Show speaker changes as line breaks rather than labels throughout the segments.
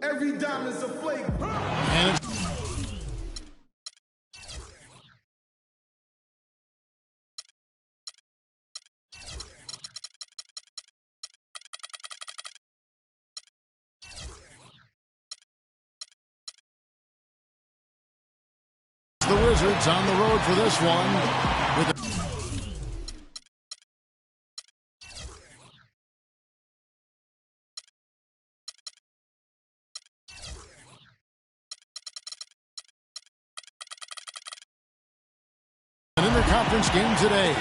Every diamond's a flake.
And the Wizards on the road for this one. An interconference game today.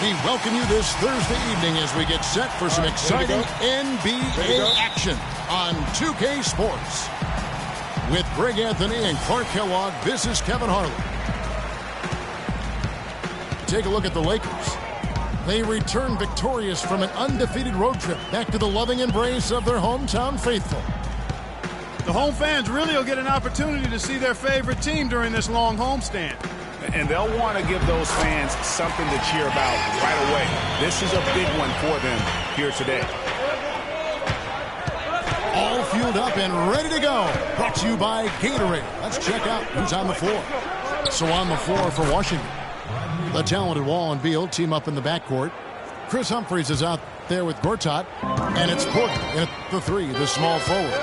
We welcome you this Thursday evening as we get set for some exciting NBA action on 2K Sports. With Greg Anthony and Clark Kellogg, this is Kevin Harlan. Take a look at the Lakers. They return victorious from an undefeated road trip back to the loving embrace of their hometown faithful.
The home fans really will get an opportunity to see their favorite team during this long homestand.
And they'll want to give those fans something to cheer about right away. This is a big one for them here today.
All fueled up and ready to go. Brought to you by Gatorade. Let's check out who's on the floor. So on the floor for Washington, the talented Wall and Beal team up in the backcourt. Chris Humphries is out there with Gortat. And it's Porter at the three, the small forward.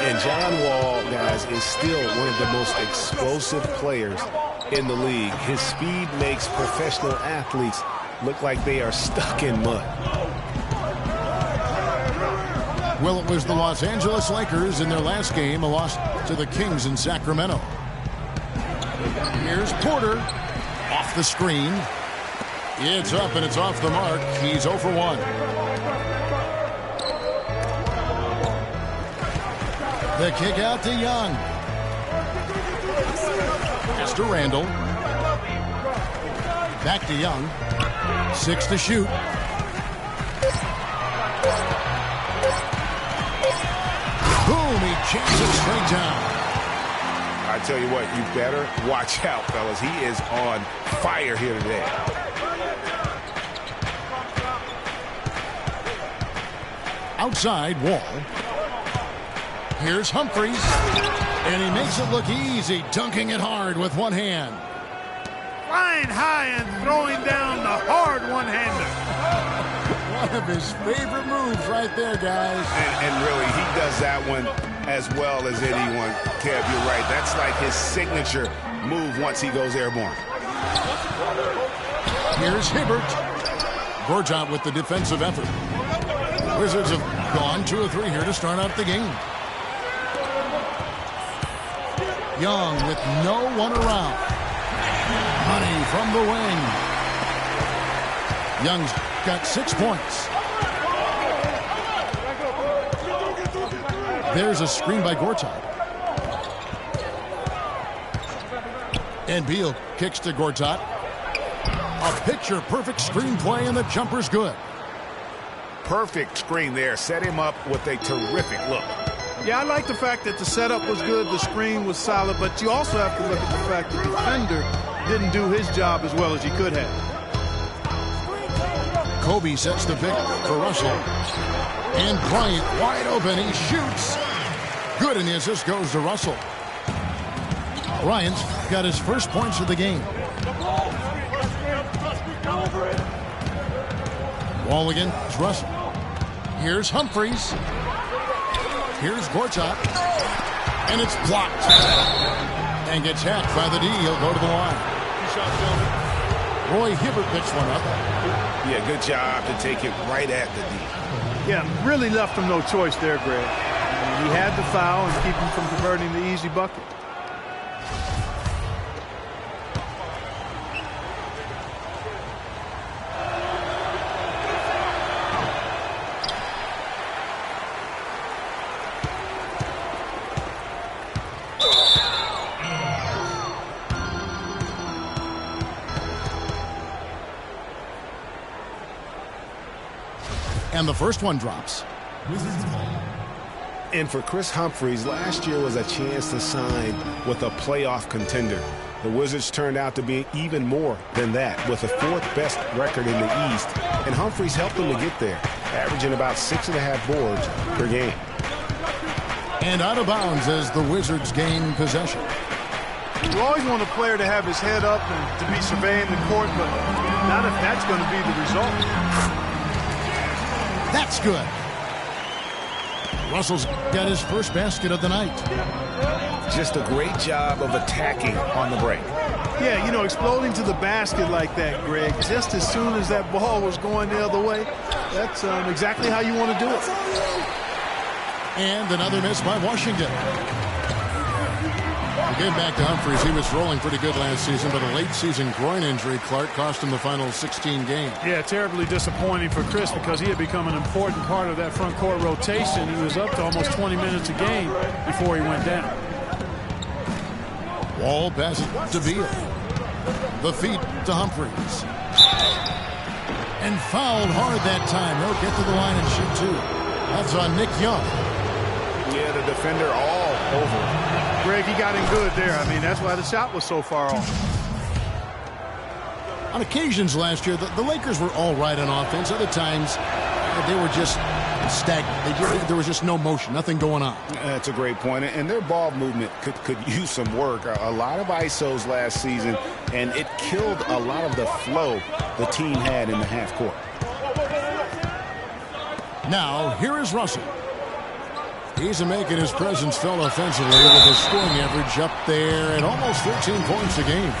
And John Wall, guys, is still one of the most explosive players in the league. His speed makes professional athletes look like they are stuck in mud.
Well, it was the Los Angeles Lakers in their last game, a loss to the Kings in Sacramento. Here's Porter off the screen. It's up and it's off the mark. He's 0 for 1. The kick out to Young. Pass to Randall. Back to Young. 6 to shoot. Boom, he jams it straight down.
I tell you what, you better watch out, fellas. He is on fire here today.
Outside, Wall. Here's Humphries. And he makes it look easy, dunking it hard with one hand.
Flying high and throwing down the hard one-hander.
One of his favorite moves right there, guys.
And really, he does that one as well as anyone. Kev, you're right. That's like his signature move once he goes airborne.
Here's Hibbert. Gortat with the defensive effort. Wizards have gone 2 of 3 here to start out the game. Young with no one around. Money from the wing. Young's got 6 points. There's a screen by Gortat. And Beal kicks to Gortat. A picture-perfect screenplay, and the jumper's good.
Perfect screen there. Set him up with a terrific look.
Yeah, I like the fact that the setup was good, the screen was solid, but you also have to look at the fact that the defender didn't do his job as well as he could have.
Kobe sets the pick for Russell. And Bryant wide open. He shoots. Good, and the assist goes to Russell. Bryant's got his first points of the game. Wall against Russell. Here's Humphries. Here's Gortat. And it's blocked. And gets hacked by the D. He'll go to the line. Roy Hibbert picks one up.
Yeah, good job to take it right at the D.
Yeah, really left him no choice there, Greg. He had the foul and keep him from converting the easy bucket.
And the first one drops.
And for Chris Humphries, last year was a chance to sign with a playoff contender. The Wizards turned out to be even more than that, with the 4th best record in the East. And Humphries helped them to get there. averaging about 6.5 boards per game.
And out of bounds as the Wizards gain possession.
You always want a player to have his head up and to be surveying the court, but not if that's going to be the result.
That's good. Russell's got his first basket of the night.
Just a great job of attacking on the break.
Yeah, you know, exploding to the basket like that, Greg, just as soon as that ball was going the other way, that's exactly how you want to do it.
And another miss by Washington. Getting back to Humphries, he was rolling pretty good last season, but a late-season groin injury, Clark, cost him the final 16 games.
Yeah, terribly disappointing for Chris because he had become an important part of that front court rotation. He was up to almost 20 minutes a game before he went down.
Wall passes to Beal. The feet to Humphries. And fouled hard that time. He'll get to the line and shoot two. That's on Nick Young.
Yeah, the defender all over.
Greg, he got in good there. I mean, that's why the shot was so far off.
On occasions last year, the Lakers were all right on offense. Other times, they were just stagnant. There was just no motion, nothing going on.
That's a great point. And their ball movement could use some work. A lot of ISOs last season, and it killed a lot of the flow the team had in the half court.
Now, here is Russell. He's making his presence felt offensively with his scoring average up there at almost 13 points a game.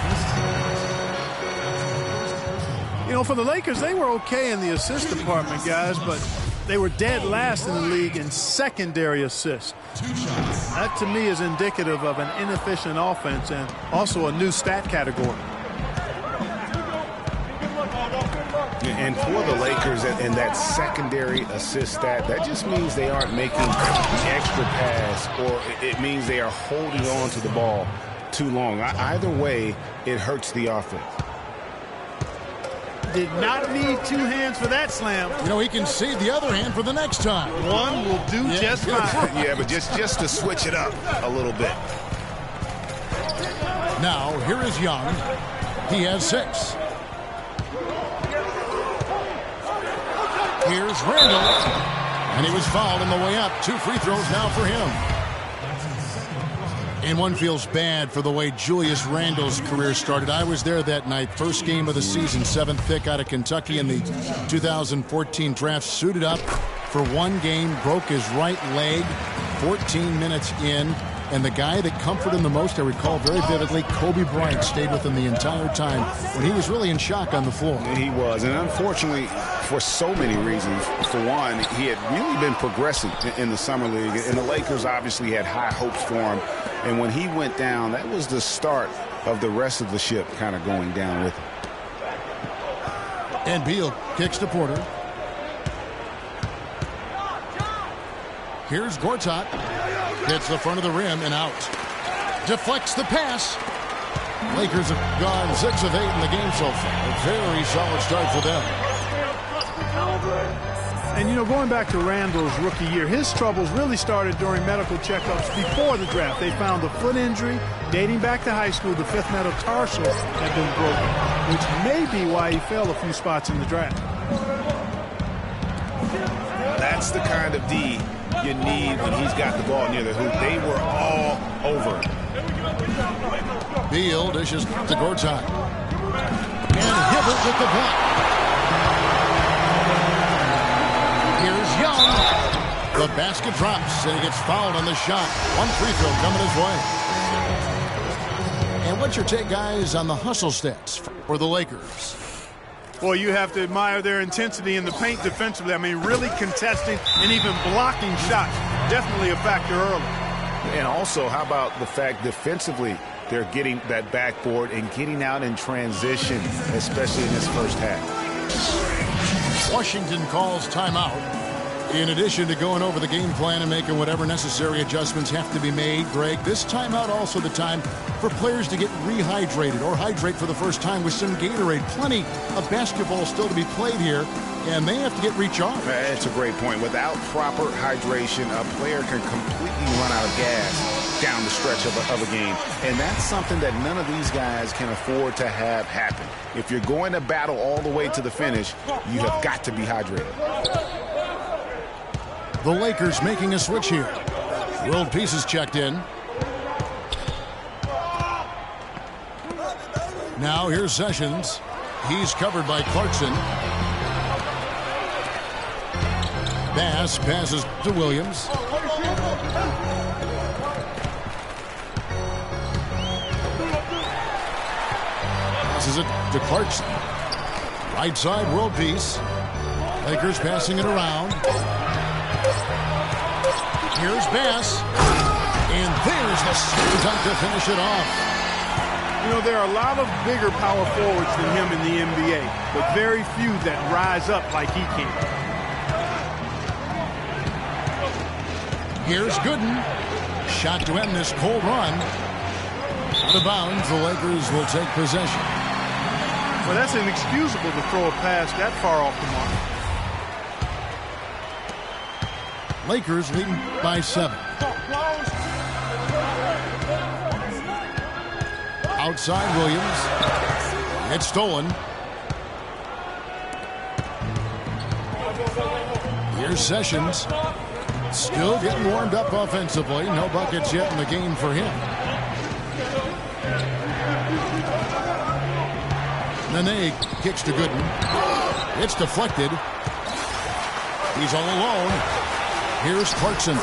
You know, for the Lakers, they were okay in the assist department, guys, but they were dead last in the league in secondary assists. That, to me, is indicative of an inefficient offense and also a new stat category.
And for the Lakers and that secondary assist stat, that just means they aren't making the extra pass, or it means they are holding on to the ball too long. Either way, it hurts the offense.
Did not need two hands for that slam.
You know, he can save the other hand for the next time.
One will do just fine.
Yeah, but just to switch it up a little bit.
Now, here is Young. He has 6. Here's Randall, and he was fouled on the way up. 2 free throws now for him. And one feels bad for the way Julius Randle's career started. I was there that night. First game of the season, 7th pick out of Kentucky in the 2014 draft. Suited up for one game, broke his right leg 14 minutes in. And the guy that comforted him the most, I recall very vividly, Kobe Bryant stayed with him the entire time when he was really in shock on the floor.
He was, and unfortunately, for so many reasons. For one, he had really been progressing in the summer league, and the Lakers obviously had high hopes for him. And when he went down, that was the start of the rest of the ship kind of going down with him.
And Beal kicks to Porter. Here's Gortat. Hits the front of the rim and out. Deflects the pass. Lakers have gone 6 of 8 in the game so far. A very solid start for them.
And, you know, going back to Randall's rookie year, his troubles really started during medical checkups before the draft. They found a foot injury dating back to high school. The 5th metatarsal had been broken, which may be why he fell a few spots in the draft.
That's the kind of D you need when he's got the ball near the hoop. They were all over.
Beal dishes to Gortat. And Hibbert with the block. Here's Young. The basket drops, and he gets fouled on the shot. One free throw coming his way. And what's your take, guys, on the hustle stats for the Lakers?
Well, you have to admire their intensity in the paint defensively. I mean, really contesting and even blocking shots. Definitely a factor early.
And also, how about the fact defensively, they're getting that backboard and getting out in transition, especially in this first half.
Washington calls timeout. In addition to going over the game plan and making whatever necessary adjustments have to be made, Greg, this timeout also the time for players to get rehydrated or hydrate for the first time with some Gatorade. Plenty of basketball still to be played here, and they have to get recharged.
That's a great point. Without proper hydration, a player can completely run out of gas down the stretch of a game. And that's something that none of these guys can afford to have happen. If you're going to battle all the way to the finish, you have got to be hydrated.
The Lakers making a switch here. World Peace is checked in. Now here's Sessions. He's covered by Clarkson. Bass passes to Williams. Passes it to Clarkson. Right side, World Peace. Lakers passing it around. Here's Bass. And there's the dunk to finish it off.
You know, there are a lot of bigger power forwards than him in the NBA, but very few that rise up like he can.
Here's Gooden. Shot to end this cold run. Out of bounds, the Lakers will take possession.
Well, that's inexcusable to throw a pass that far off the mark.
Lakers leading by 7. Outside Williams. It's stolen. Here's Sessions. Still getting warmed up offensively. No buckets yet in the game for him. Nene kicks to Gooden. It's deflected. He's all alone. Here's Clarkson.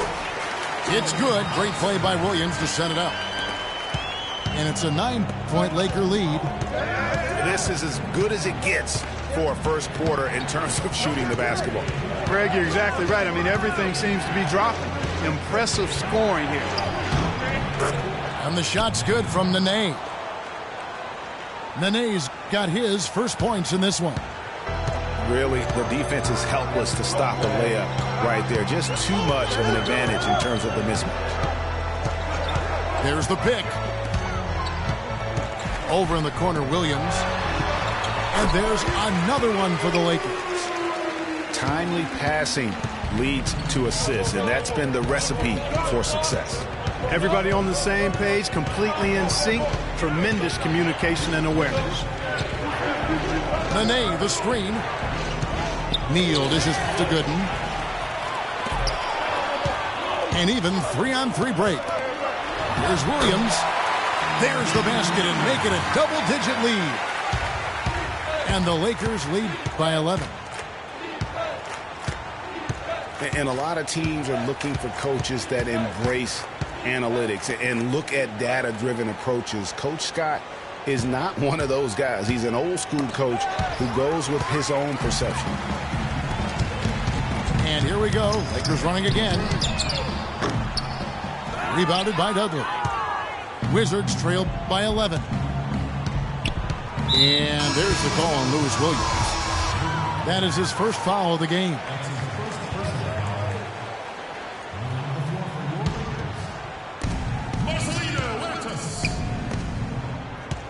It's good. Great play by Williams to set it up. And it's a 9-point Laker lead.
This is as good as it gets for a first quarter in terms of shooting the basketball.
Greg, you're exactly right. I mean, everything seems to be dropping. Impressive scoring here.
And the shot's good from Nene. Nene's got his first points in this one.
Really, the defense is helpless to stop the layup right there. Just too much of an advantage in terms of the mismatch.
There's the pick. Over in the corner, Williams. And there's another one for the Lakers.
Timely passing leads to assists, and that's been the recipe for success.
Everybody on the same page, completely in sync. Tremendous communication and awareness.
Nene, the screen. Neal dishes to Gooden. And even 3-on-3 break. Here's Williams. There's the basket and make it a double-digit lead. And the Lakers lead by 11.
And a lot of teams are looking for coaches that embrace analytics and look at data-driven approaches. Coach Scott is not one of those guys. He's an old-school coach who goes with his own perception.
And here we go. Lakers running again. Rebounded by Dudley. Wizards trail by 11. And there's the call on Lewis Williams. That is his first foul of the game.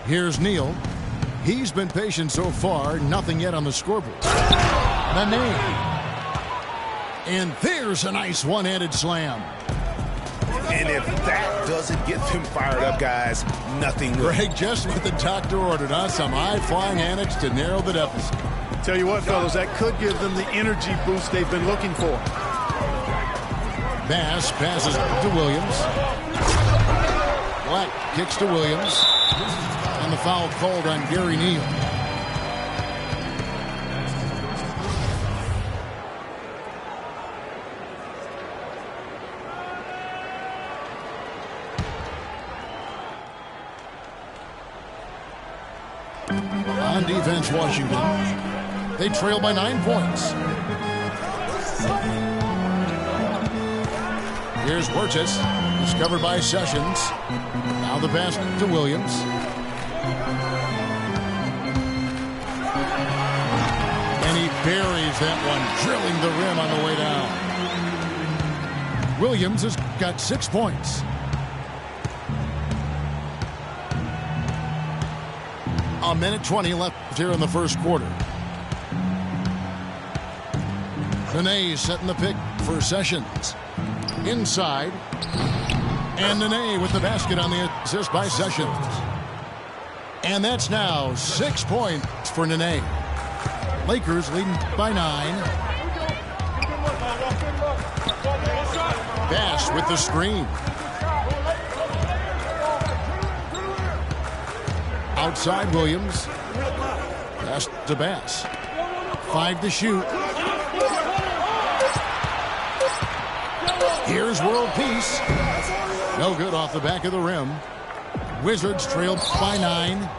Here's Neal. He's been patient so far. Nothing yet on the scoreboard. Nene. And there's a nice one-handed slam.
And if that doesn't get them fired up, guys, nothing will.
Greg, just what the doctor ordered, huh? Some high-flying antics to narrow the deficit.
Tell you what, fellas, that could give them the energy boost they've been looking for.
Bass passes to Williams. Black kicks to Williams. And the foul called on Gary Neal. On defense, Washington. They trail by 9 points. Here's Wirtz. He's covered by Sessions. Now the pass to Williams. And he buries that one, drilling the rim on the way down. Williams has got 6 points. A minute 20 left here in the first quarter. Nene setting the pick for Sessions. Inside. And Nene with the basket on the assist by Sessions. And that's now 6 points for Nene. Lakers leading by 9. Bass with the screen. Outside Williams. Pass to Bass. 5 to shoot. Here's World Peace. No good off the back of the rim. Wizards trailed by 9.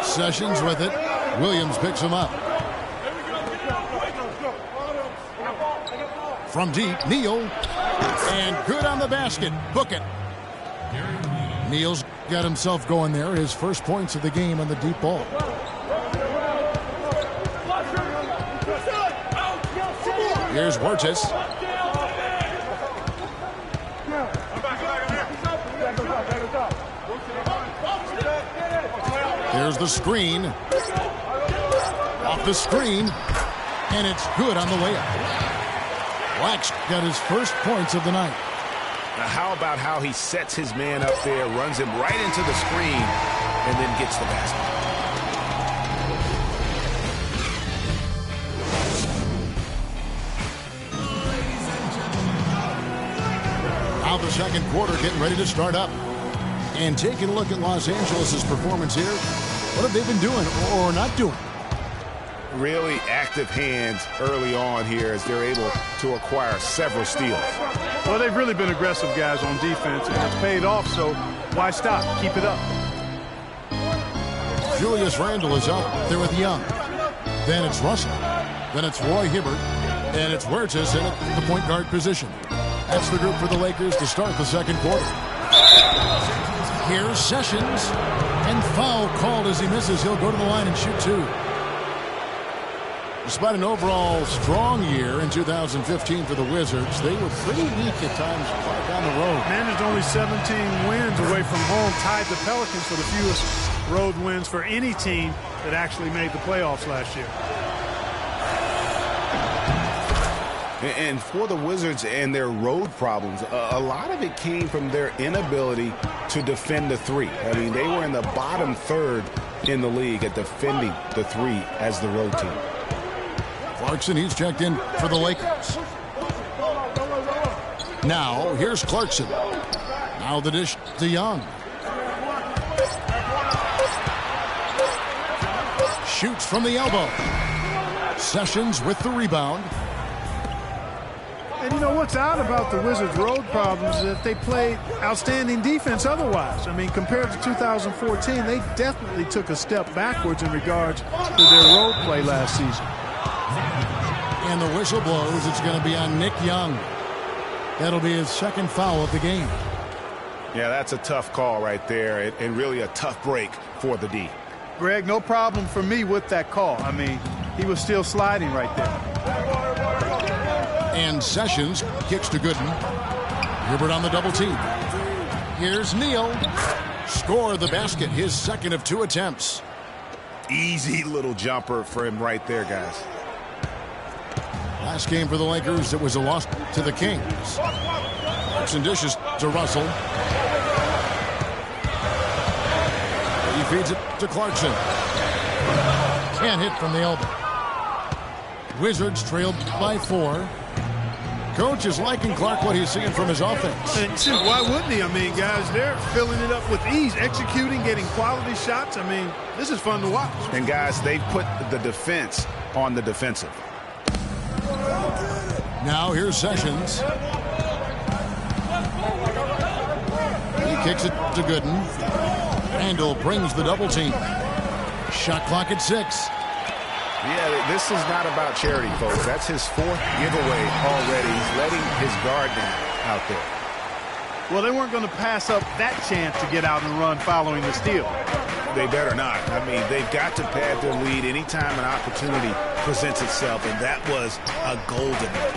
Sessions with it. Williams picks him up. From deep, Neal. And good on the basket. Book it. Neal's got himself going there. His first points of the game on the deep ball. Here's Huertas. Here's the screen. Off the screen. And it's good on the layup. Wax got his first points of the night.
Now how about how he sets his man up there, runs him right into the screen, and then gets the basket.
Now the second quarter getting ready to start up. And taking a look at Los Angeles' performance here. What have they been doing or not doing?
Really active hands early on here as they're able to acquire several steals.
Well, they've really been aggressive, guys, on defense, and it's paid off, so why stop? Keep it up.
Julius Randle is out there with Young. Then it's Russell. Then it's Roy Hibbert. And it's Huertas in at the point guard position. That's the group for the Lakers to start the second quarter. Here's Sessions. And foul called as he misses. He'll go to the line and shoot 2. Despite an overall strong year in 2015 for the Wizards, they were pretty weak at times far down the road.
Managed only 17 wins away from home, tied the Pelicans for the fewest road wins for any team that actually made the playoffs last year.
And for the Wizards and their road problems, a lot of it came from their inability to defend the 3. I mean, they were in the bottom third in the league at defending the 3 as the road team.
Clarkson, he's checked in for the Lakers. Now, here's Clarkson. Now the dish to Young. Shoots from the elbow. Sessions with the rebound.
And you know what's odd about the Wizards' road problems is that they played outstanding defense otherwise. I mean, compared to 2014, they definitely took a step backwards in regards to their road play last season.
And the whistle blows. It's going to be on Nick Young. That'll be his second foul of the game.
Yeah, that's a tough call right there, and really a tough break for the D.
Greg, no problem for me with that call. I mean, he was still sliding right there.
And Sessions kicks to Gooden. Hibbert on the double team. Here's Neal. Score the basket, his second of 2 attempts.
Easy little jumper for him right there, guys.
Last game for the Lakers, it was a loss to the Kings. Clarkson dishes to Russell. He feeds it to Clarkson. Can't hit from the elbow. Wizards trailed by 4. Coach is liking Clark what he's seeing from his offense.
And shoot, why wouldn't he? I mean, guys, they're filling it up with ease, executing, getting quality shots. I mean, this is fun to watch.
And, guys, they've put the defense on the defensive.
Now here's Sessions. He kicks it to Gooden. Randle brings the double team. Shot clock at 6.
Yeah, this is not about charity, folks. That's his 4th giveaway already. He's letting his guard down out there.
Well, they weren't going to pass up that chance to get out and run following the steal.
They better not. I mean, they've got to pad their lead anytime an opportunity presents itself, and that was a golden one.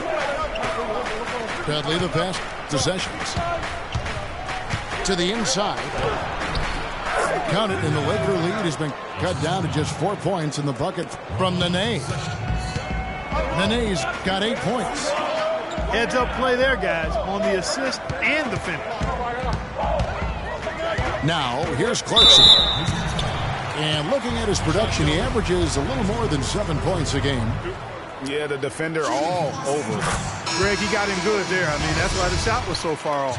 Dudley the pass to Sessions. To the inside. Count it, and the Laker lead has been cut down to just 4 points in the bucket from Nene. Nene's got 8 points.
Heads up play there, guys, on the assist and the finish.
Now, here's Clarkson. And looking at his production, he averages a little more than 7 points a game.
Yeah, the defender all over.
Greg, he got him good there. I mean, that's why the shot was so far off.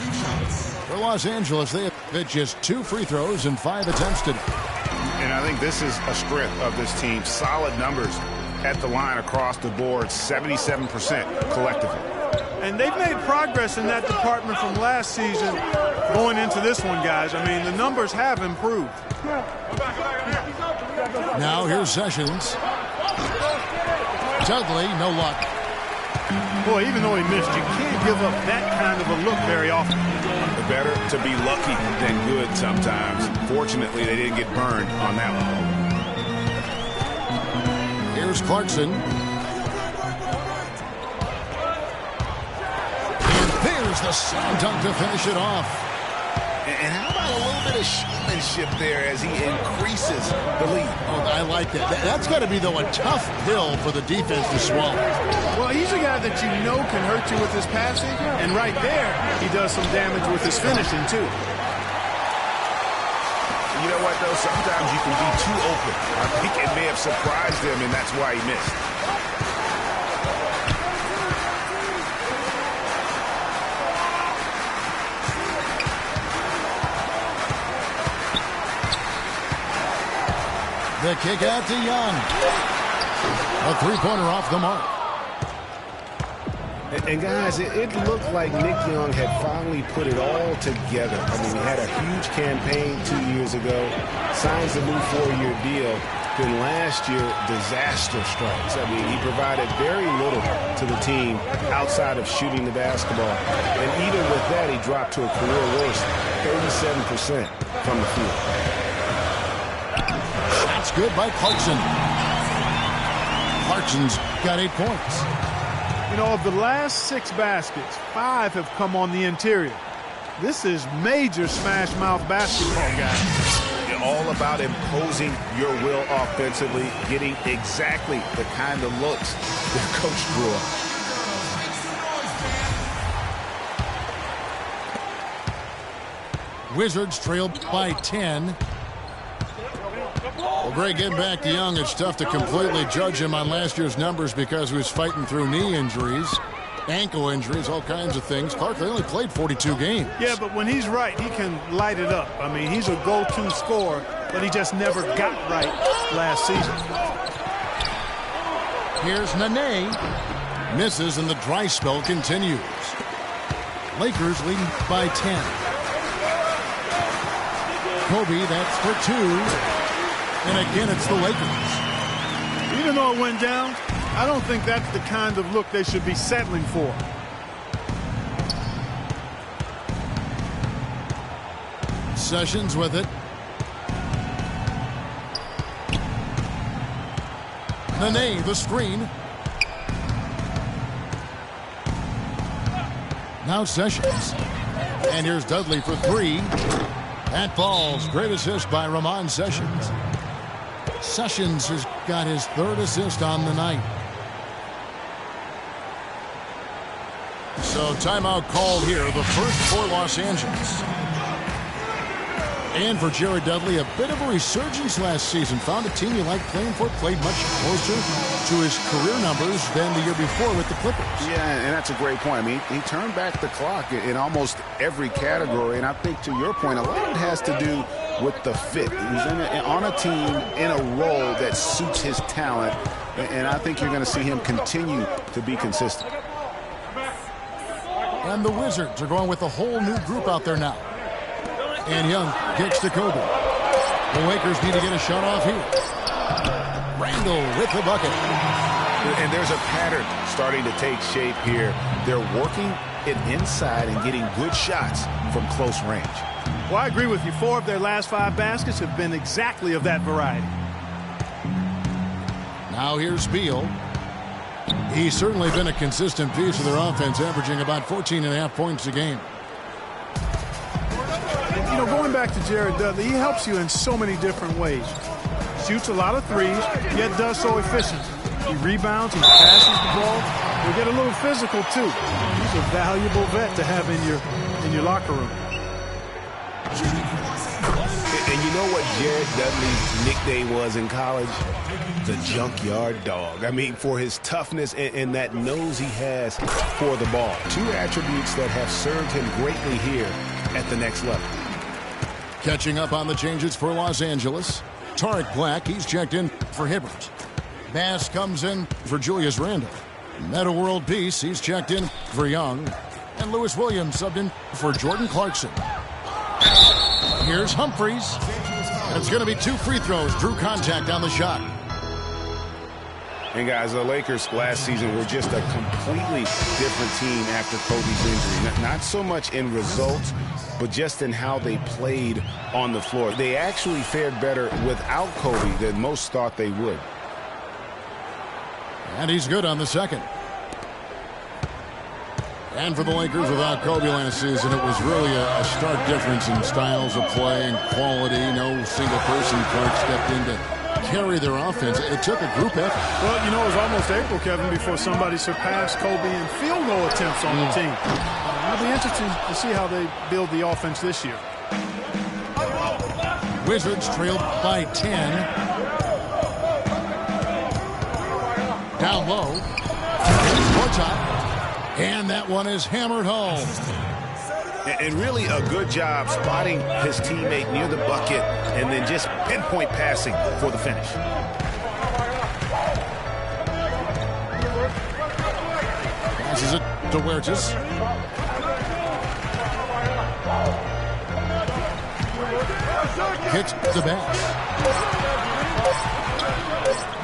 For Los Angeles, they have hit just 2 free throws and 5 attempts today.
And I think this is a strength of this team. Solid numbers at the line across the board, 77% collectively.
And they've made progress in that department from last season going into this one, guys. I mean, the numbers have improved.
Now here's Sessions. Dudley, no luck.
Boy, even though he missed, you can't give up that kind of a look very often.
Better to be lucky than good sometimes. Fortunately, they didn't get burned on that one.
Here's Clarkson. And there's the slam dunk to finish it off.
And how about a little bit of showmanship there as he increases the lead?
Oh, I like that. That's got to be, though, a tough pill for the defense to swallow.
Well, he's a guy that you know can hurt you with his passing, and right there, he does some damage with his finishing, too.
You know what, though? Sometimes you can be too open. I think it may have surprised him, and that's why he missed.
The kick out to Young. A three-pointer off the mark.
And guys, it looked like Nick Young had finally put it all together. I mean, he had a huge campaign 2 years ago, signs a new 4-year deal. Then last year, disaster strikes. I mean, he provided very little to the team outside of shooting the basketball. And even with that, he dropped to a career worst, 37% from the field.
That's good by Clarkson. Clarkson's got 8 points.
You know, of the last 6 baskets, 5 have come on the interior. This is major smash mouth basketball, guys.
All about imposing your will offensively, getting exactly the kind of looks that coach drew up.
Wizards trailed by 10. Well, Greg, getting back to Young, it's tough to completely judge him on last year's numbers because he was fighting through knee injuries, ankle injuries, all kinds of things. Clark, they only played 42 games.
Yeah, but when he's right, he can light it up. I mean, he's a go-to scorer, but he just never got right last season.
Here's Nene. Misses, and the dry spell continues. Lakers leading by 10. Kobe, that's for 2. And again, it's the Lakers.
Even though it went down, I don't think that's the kind of look they should be settling for.
Sessions with it. Nene, the screen. Now Sessions. And here's Dudley for 3. That falls. Great assist by Ramon Sessions. Sessions has got his 3rd assist on the night. So timeout called here, the first for Los Angeles. And for Jared Dudley, a bit of a resurgence last season. Found a team you like playing for, played much closer to his career numbers than the year before with the Clippers.
Yeah, and that's a great point. I mean, he turned back the clock in almost every category. And I think to your point, a lot of it has to do with the fit. He's on a team in a role that suits his talent. And I think you're going to see him continue to be consistent.
And the Wizards are going with a whole new group out there now. And Young kicks to Kobe. The Lakers need to get a shot off here. Randall with the bucket.
And there's a pattern starting to take shape here. They're working it inside and getting good shots from close range.
Well, I agree with you. 4 of their last 5 baskets have been exactly of that variety.
Now here's Beal. He's certainly been a consistent piece of their offense, averaging about 14.5 points a game.
You know, going back to Jared Dudley, he helps you in so many different ways. Shoots a lot of threes, yet does so efficiently. He rebounds, he passes the ball. He'll get a little physical, too. He's a valuable vet to have in your locker room.
And you know what Jared Dudley's nickname was in college? The Junkyard Dog. I mean, for his toughness and that nose he has for the ball. Two attributes that have served him greatly here at the next level.
Catching up on the changes for Los Angeles. Tarek Black, he's checked in for Hibbert. Bass comes in for Julius Randle. Meta World Peace, he's checked in for Young. And Lewis Williams subbed in for Jordan Clarkson. Here's Humphries. And it's going to be 2 free throws. Drew contact on the shot.
And guys, the Lakers last season were just a completely different team after Kobe's injury. Not so much in results, but just in how they played on the floor. They actually fared better without Kobe than most thought they would.
And he's good on the second. And for the Lakers, without Kobe last season, it was really a stark difference in styles of play and quality. No single person Clark stepped in to carry their offense. It took a group effort.
Well, you know, it was almost April, Kevin, before somebody surpassed Kobe in field goal attempts on the team. It'll be interesting to see how they build the offense this year.
Wizards trailed by 10. Down low. Top. And that one is hammered home.
And really a good job spotting his teammate near the bucket and then just pinpoint passing for the finish.
Passes it to Huertas. Hits the Bass.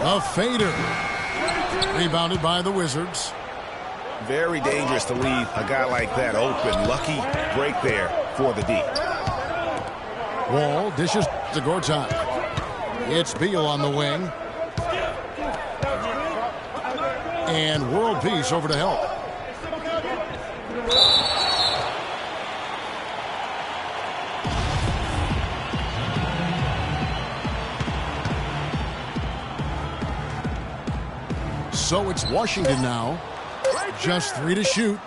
A fader. Rebounded by the Wizards.
Very dangerous to leave a guy like that open. Lucky break there for the D.
Wall dishes to Gortat. It's Beal on the wing. And World Peace over to help. So it's Washington now. Just 3 to shoot.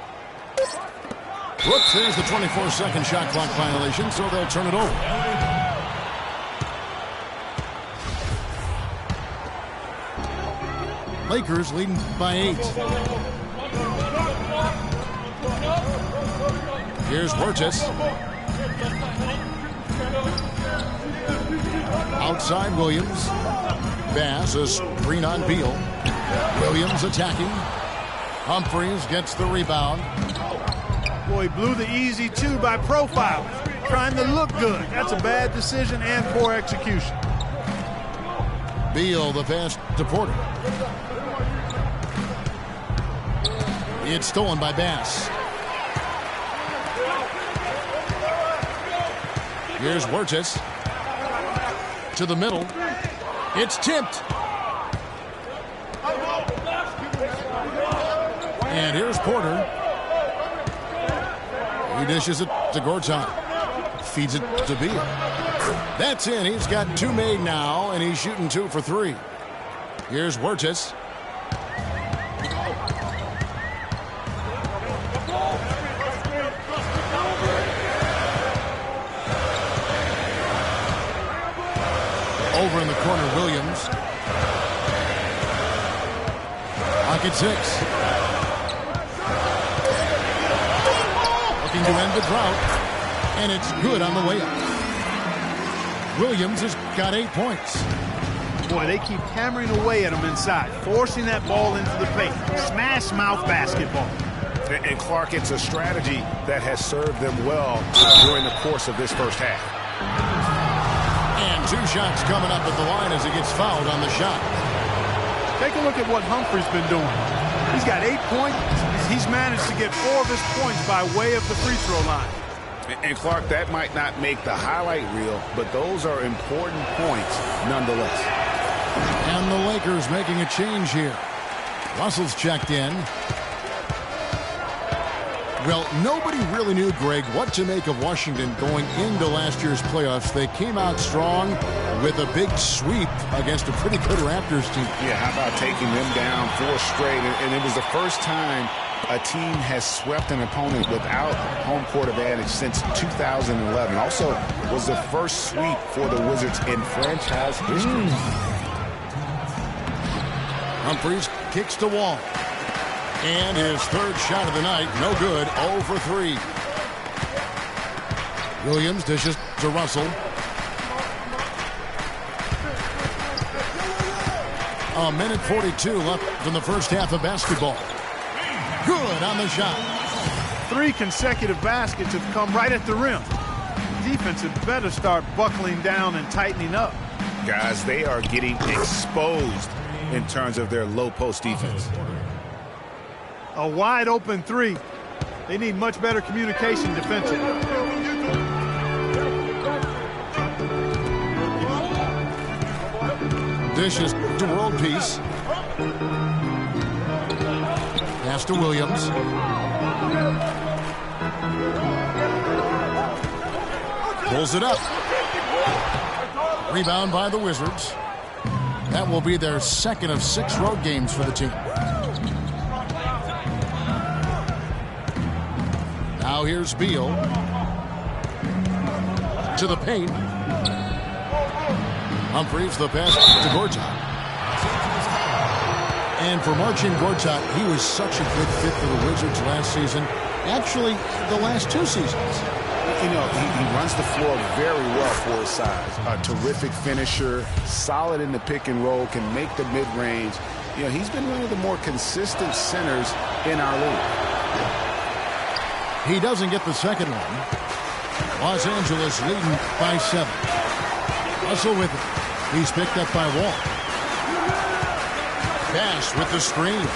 Whoops, there's the 24-second shot clock violation, so they'll turn it over. Lakers leading by 8. Here's Huertas. Outside Williams. Bass, a screen on Beal. Williams attacking. Humphries gets the rebound.
Boy, he blew the easy 2 by profile. Trying to look good. That's a bad decision and poor execution.
Beal, the pass to Porter. It's stolen by Bass. Here's Huertas. To the middle. It's tipped. And here's Porter. He dishes it to Gortat. Feeds it to Beal. That's in. He's got 2 made now, and he's shooting 2 for 3. Here's Huertas. Over in the corner, Williams. Pocket 6. Looking to end the drought. And it's good on the way up. Williams has got 8 points.
Boy, they keep hammering away at him inside, forcing that ball into the paint. Smash mouth basketball.
And Clark, it's a strategy that has served them well during the course of this first half.
And 2 shots coming up at the line as he gets fouled on the shot.
Take a look at what Humphries been doing. He's got 8 points. He's managed to get 4 of his points by way of the free throw line.
And Clark, that might not make the highlight reel, but those are important points nonetheless.
And the Lakers making a change here. Russell's checked in. Well, nobody really knew, Greg, what to make of Washington going into last year's playoffs. They came out strong with a big sweep against a pretty good Raptors team.
Yeah, how about taking them down 4 straight? And it was the first time a team has swept an opponent without home court advantage since 2011. Also was the first sweep for the Wizards in franchise history.
Humphries kicks to Wall. And his third shot of the night, no good, 0 for 3. Williams dishes to Russell. A minute 42 left in the first half of basketball. Good on the shot.
3 consecutive baskets have come right at the rim. Defense had better start buckling down and tightening up.
Guys, they are getting exposed in terms of their low post defense.
A wide open 3. They need much better communication defensively.
Dishes to World Peace. Pass to Williams. Pulls it up. Rebound by the Wizards. That will be their second of 6 road games for the team. Now here's Beal. To the paint. Humphries, the pass to Gortat. And for Marcin Gortat, he was such a good fit for the Wizards last season. Actually, the last 2 seasons.
You know, he runs the floor very well for his size. A terrific finisher, solid in the pick and roll, can make the mid-range. You know, he's been one of the more consistent centers in our league.
He doesn't get the second one. Los Angeles leading by 7. Russell with it. He's picked up by Wall. Pass with the screen.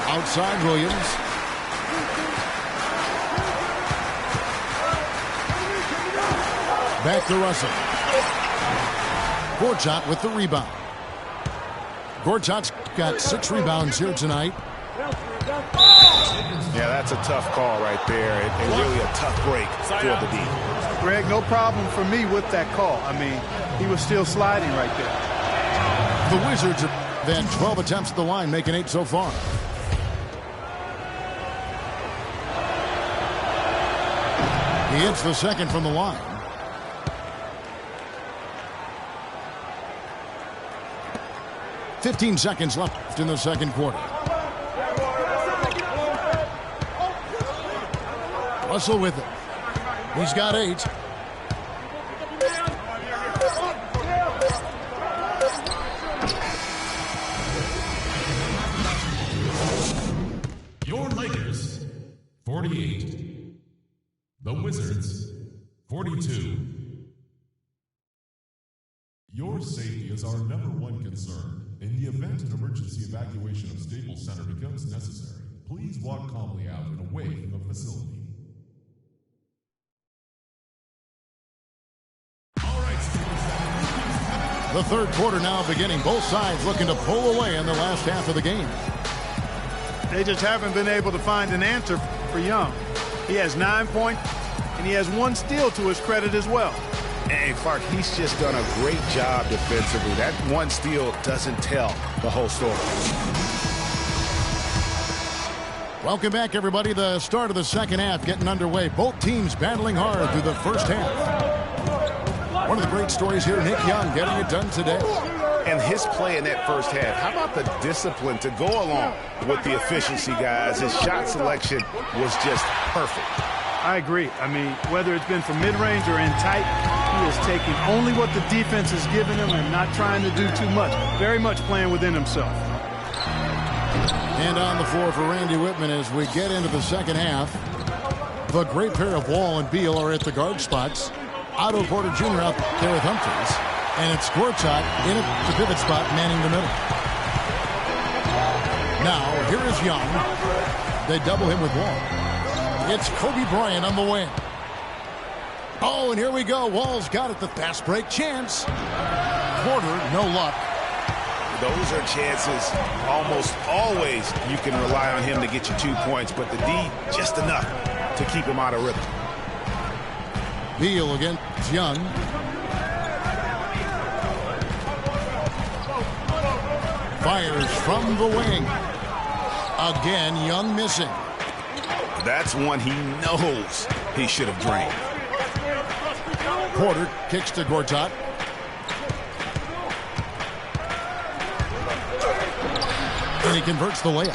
Outside Williams. Back to Russell. Gortat with the rebound. Gortat's got 6 rebounds here tonight.
Yeah, that's a tough call right there, and really a tough break for the D.
Greg, no problem for me with that call. I mean, he was still sliding right there.
The Wizards have had 12 attempts at the line, making 8 so far. He hits the second from the line. "15 seconds left in the second quarter. Russell with it. He's got 8.
Your Lakers, 48. The Wizards, 42. Your safety is our #1 concern. In the event an emergency evacuation of Staples Center becomes necessary, please walk calmly out and away from the facility.
The third quarter now beginning. Both sides looking to pull away in the last half of the game.
They just haven't been able to find an answer for Young. He has 9 points, and he has 1 steal to his credit as well.
And Clark, he's just done a great job defensively. That 1 steal doesn't tell the whole story.
Welcome back, everybody. The start of the second half getting underway. Both teams battling hard through the first half. One of the great stories here, Nick Young getting it done today.
And his play in that first half, how about the discipline to go along with the efficiency, guys? His shot selection was just perfect.
I agree. I mean, whether it's been from mid-range or in tight, he is taking only what the defense is giving him and not trying to do too much. Very much playing within himself.
And on the floor for Randy Whitman as we get into the second half. The great pair of Wall and Beal are at the guard spots. Otto Porter Jr. out there with Humphries. And it's Gortat in at the pivot spot, manning the middle. Now, here is Young. They double him with Wall. It's Kobe Bryant on the wing. Oh, and here we go. Wall's got it. The fast break chance. Porter, no luck.
Those are chances almost always you can rely on him to get you 2 points, but the D just enough to keep him out of rhythm.
Beal against Young. Fires from the wing. Again, Young missing.
That's one he knows he should have drained.
Porter kicks to Gortat. And he converts the layup.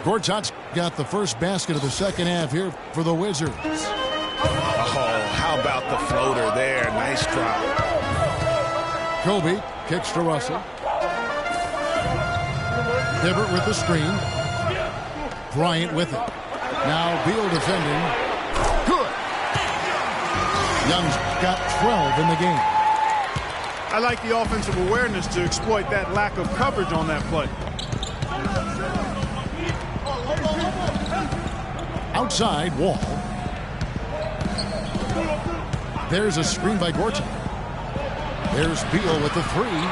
Gortat's got the first basket of the second half here for the Wizards.
Oh, how about the floater there? Nice drop.
Kobe kicks to Russell. Hibbert with the screen. Bryant with it. Now Beal defending. Good. Young's got 12 in the game.
I like the offensive awareness to exploit that lack of coverage on that play.
Outside, Wall. There's a screen by Gortat. There's Beal with the three.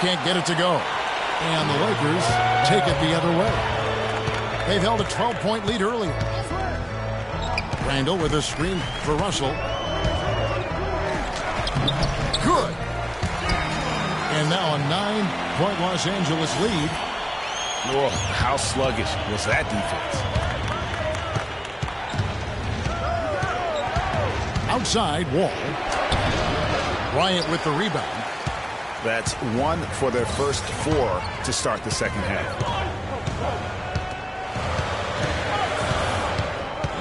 Can't get it to go. And the Lakers take it the other way. They've held a 12-point lead earlier. Randall with a screen for Russell. Good. And now a 9-point Los Angeles lead.
Oh, how sluggish was that defense?
Outside, Wall. Bryant with the rebound.
That's one for their first four to start the second half.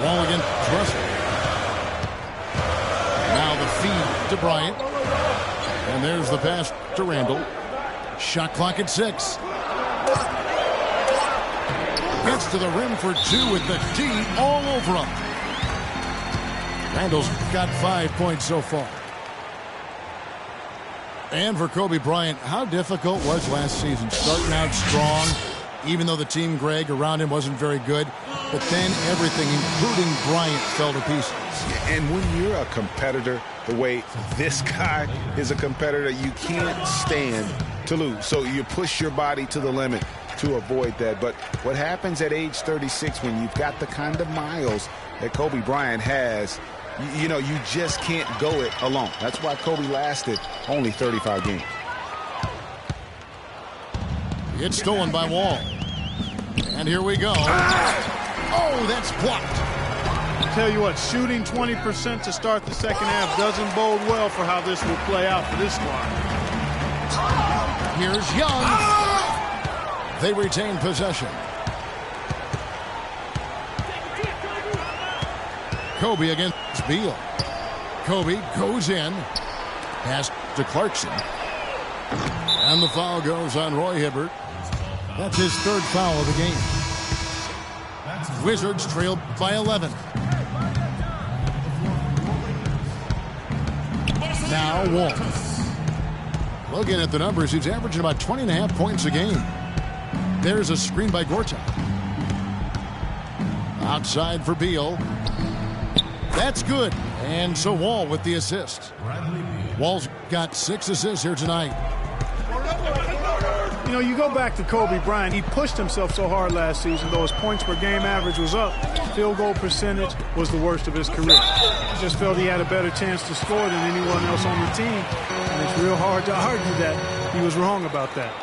Wall against Russell. Now the feed to Bryant. And there's the pass to Randall. Shot clock at 6. Gets to the rim for 2 with the D all over him. Randall's got 5 points so far. And for Kobe Bryant, how difficult was last season? Starting out strong, even though the team, Greg, around him wasn't very good. But then everything, including Bryant, fell to pieces.
And when you're a competitor, the way this guy is a competitor, you can't stand to lose. So you push your body to the limit to avoid that. But what happens at age 36 when you've got the kind of miles that Kobe Bryant has, you know, you just can't go it alone. That's why Kobe lasted only 35 games.
It's stolen by Wall. And here we go. Oh, that's blocked.
Tell you what, shooting 20% to start the second half doesn't bode well for how this will play out for this squad.
Here's Young. They retain possession. Kobe against Beal. Kobe goes in. Pass to Clarkson. And the foul goes on Roy Hibbert. That's his third foul of the game. Wizards trail by 11. Now Wall. Looking at the numbers, he's averaging about 20.5 points a game. There's a screen by Gortat. Outside for Beal. That's good. And so Wall with the assist. Wall's got 6 assists here tonight.
You know, you go back to Kobe Bryant. He pushed himself so hard last season, though his points per game average was up. Field goal percentage was the worst of his career. He just felt he had a better chance to score than anyone else on the team. And it's real hard to argue that he was wrong about that.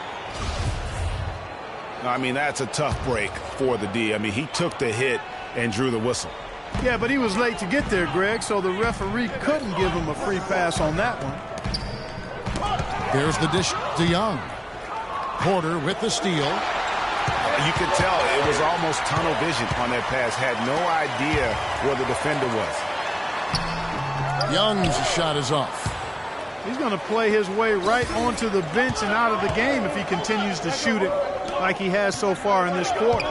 I mean, that's a tough break for the D. I mean, he took the hit and drew the whistle.
Yeah, but he was late to get there, Greg, so the referee couldn't give him a free pass on that one.
There's the dish to Young. Porter with the steal.
You could tell it was almost tunnel vision on that pass. Had no idea where the defender was.
Young's shot is off.
He's going to play his way right onto the bench and out of the game if he continues to shoot it like he has so far in this quarter.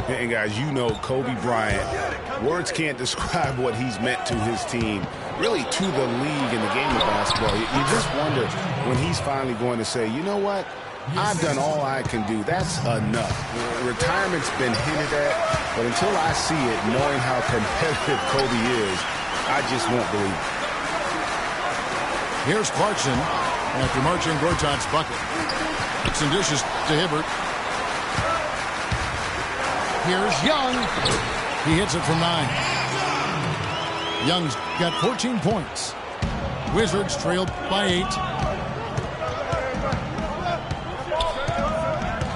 And guys, you know Kobe Bryant, words can't describe what he's meant to his team, really to the league in the game of basketball. You just wonder when he's finally going to say, you know what, I've done all I can do. That's enough. Retirement's been hinted at, but until I see it, knowing how competitive Kobe is, I just won't believe it.
Here's Clarkson after marching Gortat's bucket. Some dishes to Hibbert. Here's Young. He hits it from 9. Young's got 14 points. Wizards trailed by 8.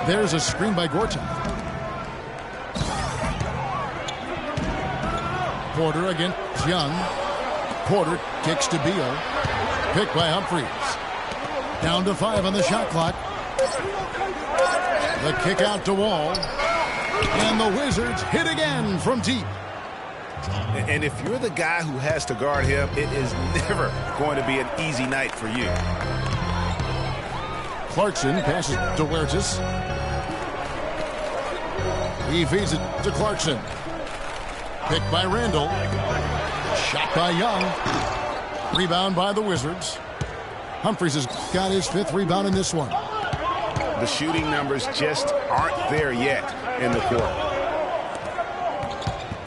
There's a screen by Gortat. Porter against Young. Porter kicks to Beal. Picked by Humphries. Down to 5 on the shot clock. The kick out to Wall. And the Wizards hit again from deep.
And if you're the guy who has to guard him, it is never going to be an easy night for you.
Clarkson passes to Huertas. He feeds it to Clarkson. Picked by Randall. Shot by Young. Rebound by the Wizards. Humphries has got his 5th rebound in this one.
The shooting numbers just aren't there yet in the court.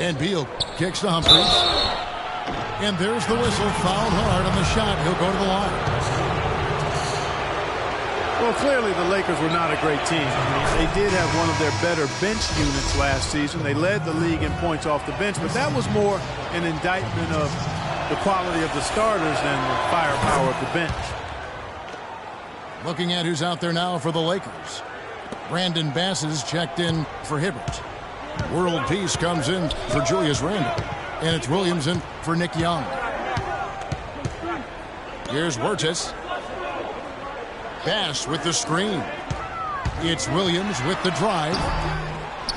And Beal kicks to Humphries. And there's the whistle. Fouled hard on the shot. He'll go to the line.
Well, clearly the Lakers were not a great team. I mean, they did have one of their better bench units last season. They led the league in points off the bench, but that was more an indictment of the quality of the starters than the firepower of the bench.
Looking at who's out there now for the Lakers. Brandon Bass is checked in for Hibbert. World Peace comes in for Julius Randle. And it's Williams in for Nick Young. Here's Huertas. Bass with the screen. It's Williams with the drive.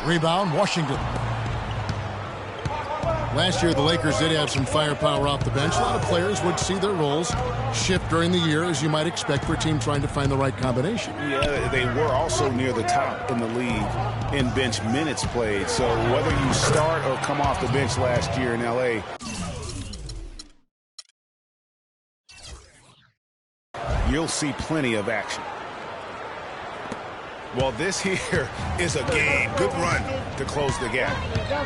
Rebound, Washington. Last year, the Lakers did have some firepower off the bench. A lot of players would see their roles shift during the year, as you might expect for a team trying to find the right combination.
Yeah, they were also near the top in the league in bench minutes played. So whether you start or come off the bench last year in L.A., you'll see plenty of action. Well, this here is a game. Good run to close the gap.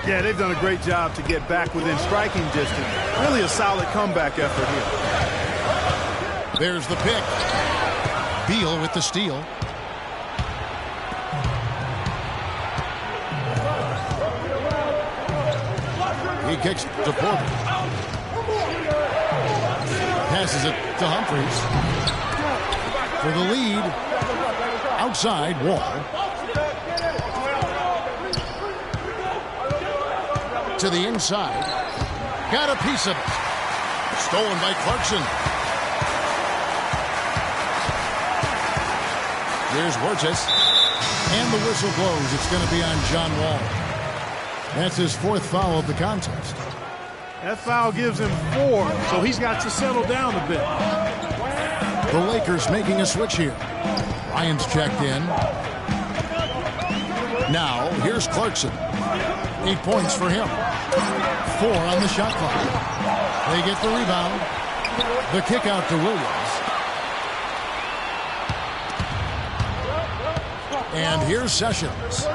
Yeah, they've done a great job to get back within striking distance. Really a solid comeback effort here.
There's the pick. Beal with the steal. He kicks to Porter. Passes it to Humphries. For the lead. Outside, Wall. To the inside. Got a piece of it. Stolen by Clarkson. Here's Huertas. And the whistle blows. It's going to be on John Wall. That's his 4th foul of the contest.
That foul gives him 4, so he's got to settle down a bit.
The Lakers making a switch here. Ryan's checked in. Now, here's Clarkson. 8 points for him. 4 on the shot clock. They get the rebound. The kick out to Williams. And here's Sessions.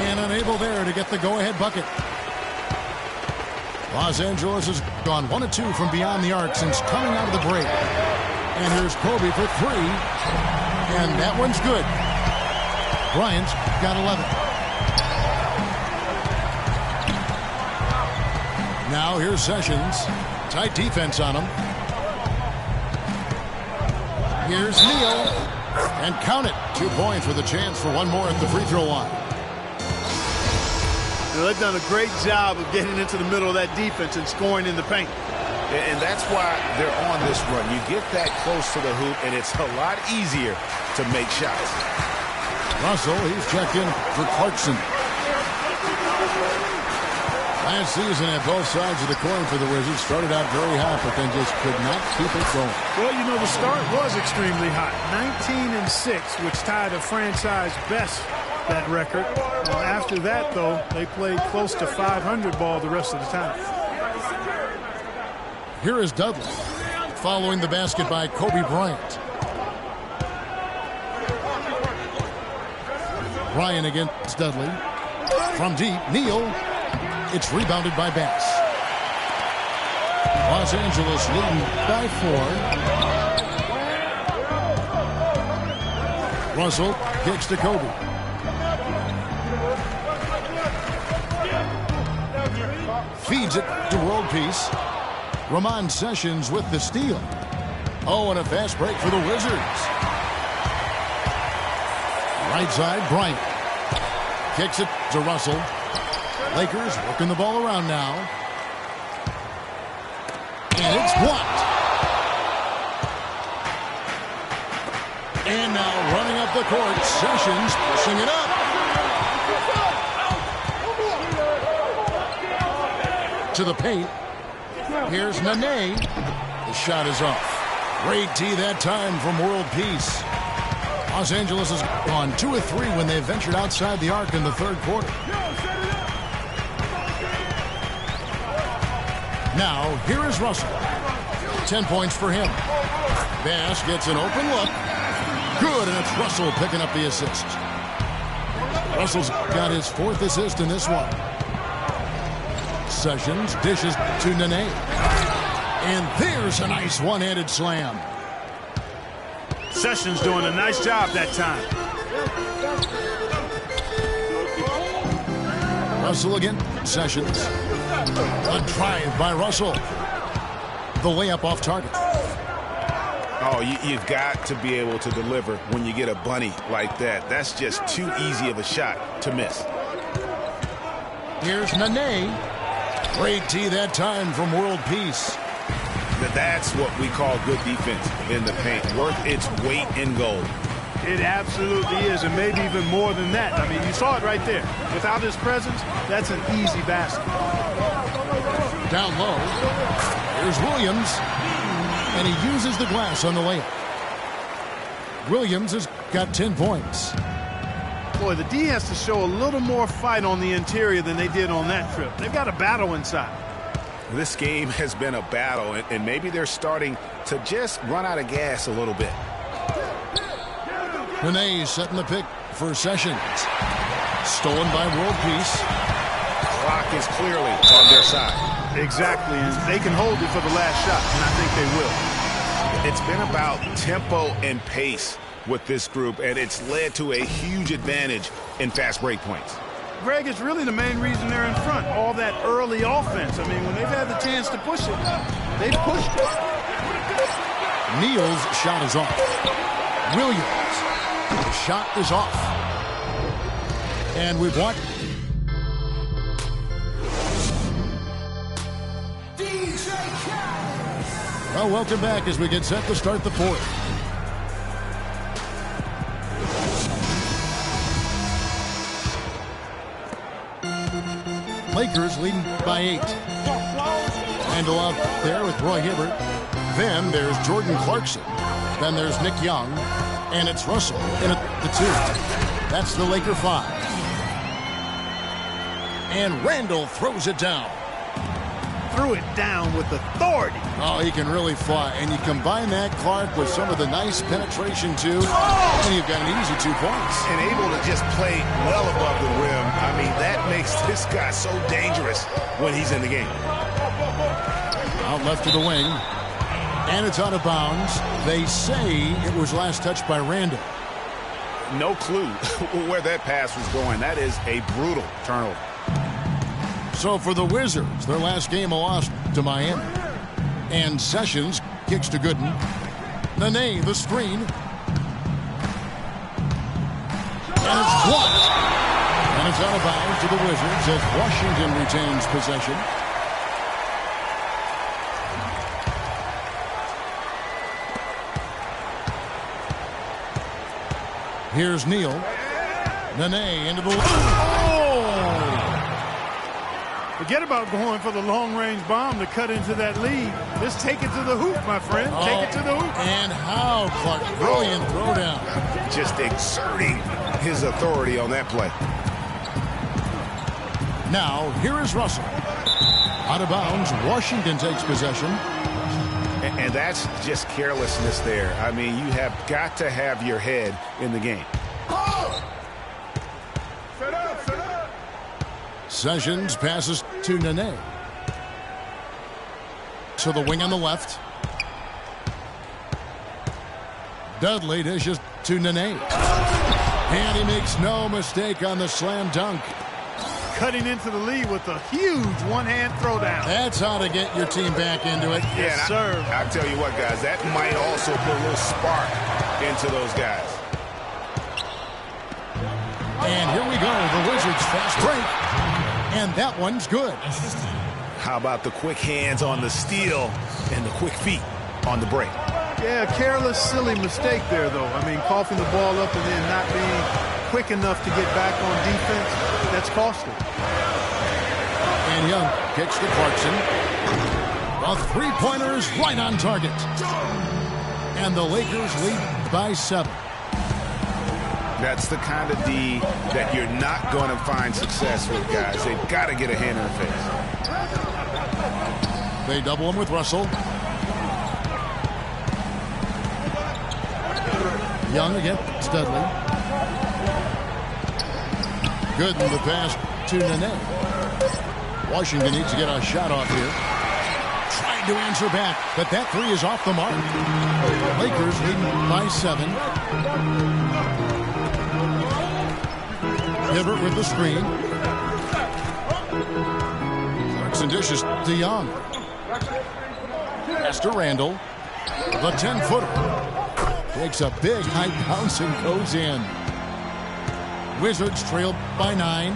And unable there to get the go-ahead bucket. Los Angeles has gone 1 of 2 from beyond the arc since coming out of the break. And here's Kobe for 3. And that one's good. Bryant's got 11. Now here's Sessions. Tight defense on him. Here's Neal. And count it. 2 points with a chance for one more at the free throw line.
They've done a great job of getting into the middle of that defense and scoring in the paint.
And that's why they're on this run. You get that close to the hoop, and it's a lot easier to make shots.
Russell, he's checked in for Clarkson. Last season at both sides of the coin for the Wizards. Started out very hot, but then just could not keep it going.
Well, you know, the start was extremely hot. 19-6, which tied a franchise best that record. After that, though, they played close to 500 ball the rest of the time.
Here is Dudley, following the basket by Kobe Bryant. Ryan against Dudley. From deep, Neal. It's rebounded by Bass. Los Angeles leading by 4. Russell kicks to Kobe. Feeds it to World Peace. Ramon Sessions with the steal. Oh, and a fast break for the Wizards. Right side, Bryant. Kicks it to Russell. Lakers working the ball around now. And it's blocked. And now running up the court, Sessions pushing it up. To the paint. Here's Nene. The shot is off. Great D that time from World Peace. Los Angeles has gone 2 of 3 when they ventured outside the arc in the third quarter. Now, here is Russell. 10 points for him. Bass gets an open look. Good, and it's Russell picking up the assist. Russell's got his 4th assist in this one. Sessions dishes to Nene. And there's a nice one-handed slam.
Sessions doing a nice job that time.
Russell again. Sessions. A drive by Russell. The layup off target.
Oh, you've got to be able to deliver when you get a bunny like that. That's just too easy of a shot to miss.
Here's Nene. Great D that time from World Peace.
That's what we call good defense in the paint. Worth its weight in gold.
It absolutely is, and maybe even more than that. I mean, you saw it right there. Without his presence, that's an easy basket.
Down low. Here's Williams. And he uses the glass on the layup. Williams has got 10 points.
Boy, the D has to show a little more fight on the interior than they did on that trip. They've got a battle inside.
This game has been a battle, and maybe they're starting to just run out of gas a little bit.
Nene setting the pick for Sessions. Stolen by World Peace.
Clock is clearly on their side.
Exactly, and they can hold it for the last shot, and I think they will.
It's been about tempo and pace with this group, and it's led to a huge advantage in fast break points.
Greg, it's really the main reason they're in front. All that early offense. I mean, when they've had the chance to push it, they've pushed it.
Neal's shot is off. Williams. The shot is off. And we've won. Well, welcome back as we get set to start the fourth. Lakers leading by 8. Handle out there with Roy Hibbert. Then there's Jordan Clarkson. Then there's Nick Young. And it's Russell in at the 2. That's the Laker 5. And Randall throws it down.
Threw it down with authority.
Oh, he can really fly. And you combine that, Clark, with some of the nice penetration, too. And you've got an easy 2 points.
And able to just play well above the rim. I mean, that makes this guy so dangerous when he's in the game.
Out left to the wing. And it's out of bounds. They say it was last touched by Randall.
No clue where that pass was going. That is a brutal turnover.
So for the Wizards, their last game a loss to Miami. And Sessions kicks to Gooden. Nene, the screen. And it's blocked. And it's out of bounds to the Wizards as Washington retains possession. Here's Neal. Nene into the...
Forget about going for the long-range bomb to cut into that lead. Just take it to the hoop, my friend. Take it to the hoop.
And how, Clark. Brilliant throwdown.
Just exerting his authority on that play.
Now, here is Russell. Out of bounds, Washington takes possession.
And that's just carelessness there. I mean, you have got to have your head in the game.
Sessions passes to Nene. To the wing on the left. Dudley dishes to Nene. And he makes no mistake on the slam dunk.
cutting into the lead with a huge one-hand throwdown.
That's how to get your team back into it.
Yes, sir.
I tell you what, guys, that might also put a little spark into those guys.
And here we go, the Wizards fast break. And that one's good.
How about the quick hands on the steal and the quick feet on the break?
Yeah, careless, silly mistake there, though. I mean, coughing the ball up and then not being quick enough to get back on defense, that's costly.
And Young kicks to Clarkson. A three-pointer is right on target. And the Lakers lead by 7.
That's the kind of D that you're not going to find success with, guys. They've got to get a hand in the face.
They double him with Russell. Young against Dudley. Good in the pass to Nene. Washington needs to get a shot off here. Trying to answer back, but that three is off the mark. Lakers leading by 7. Hibbert with the screen. Clarkson dishes to Young. Pass to Randall. The 10-footer. Takes a big high bounce and goes in. Wizards trail by 9.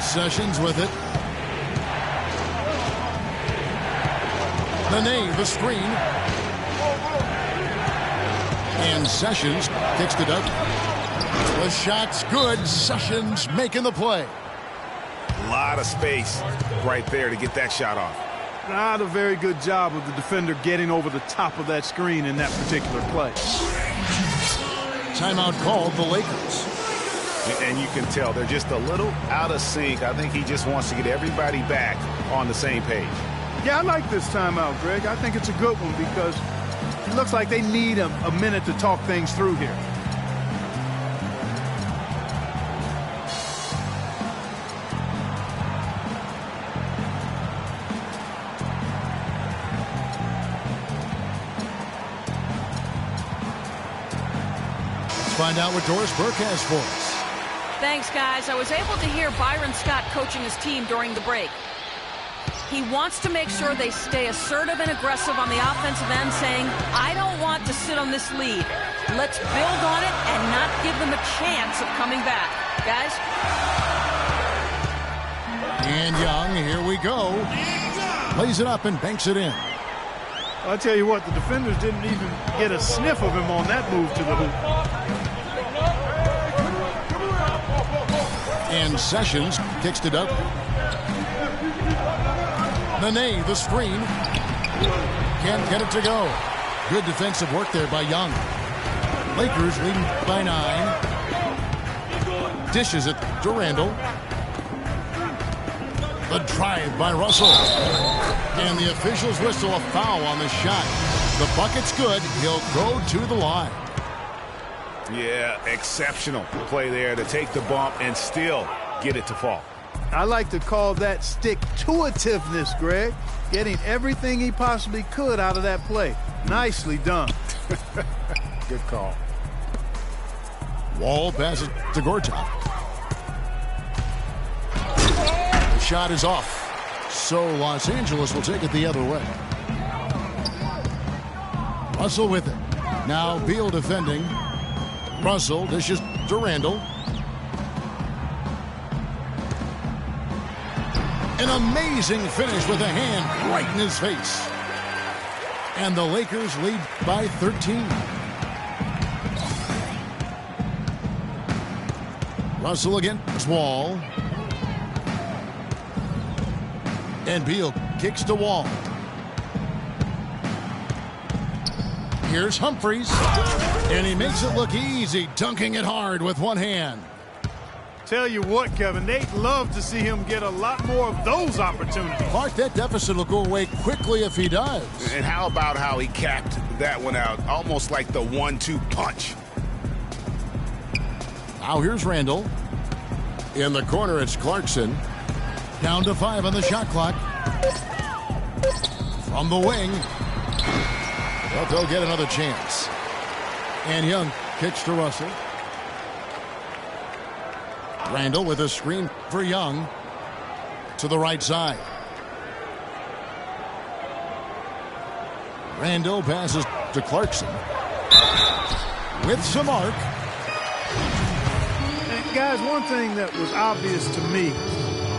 Sessions with it. Nene, the screen. And Sessions kicks it up. The shot's good. Sessions making the play.
A lot of space right there to get that shot off.
Not a very good job of the defender getting over the top of that screen in that particular play.
Timeout called the Lakers.
And you can tell they're just a little out of sync. I think he just wants to get everybody back on the same page.
Yeah, I like this timeout, Greg. I think it's a good one because it looks like they need a minute to talk things through here.
Find out what Doris Burke has for us.
Thanks, guys. I was able to hear Byron Scott coaching his team during the break. He wants to make sure they stay assertive and aggressive on the offensive end, saying, I don't want to sit on this lead. Let's build on it and not give them a chance of coming back. Guys?
And Young, here we go. Plays it up and banks it in.
I'll tell you what, the defenders didn't even get a sniff of him on that move to the hoop.
And Sessions kicks it up. Nene, the screen. Can't get it to go. Good defensive work there by Young. Lakers leading by 9. Dishes it to Randall. The drive by Russell. And the officials whistle a foul on the shot. The bucket's good. He'll go to the line.
Yeah, exceptional play there to take the bump and still get it to fall.
I like to call that stick-to-itiveness, Greg. Getting everything he possibly could out of that play. Nicely done.
Good call.
Wall passes to Gortat. The shot is off. So Los Angeles will take it the other way. Russell with it. Now Beal defending. Russell dishes to Randall. An amazing finish with a hand right in his face. And the Lakers lead by 13. Russell against Wall. And Beal kicks to Wall. Here's Humphries. And he makes it look easy, dunking it hard with one hand.
Tell you what, Kevin, they'd love to see him get a lot more of those opportunities.
Clark, that deficit will go away quickly if he does.
And how about how he capped that one out, almost like the 1-2 punch.
Now here's Randall. In the corner, it's Clarkson. Down to 5 on the shot clock. From the wing. But they'll get another chance. And Young kicks to Russell. Randall with a screen for Young to the right side. Randall passes to Clarkson with some arc.
And guys, one thing that was obvious to me,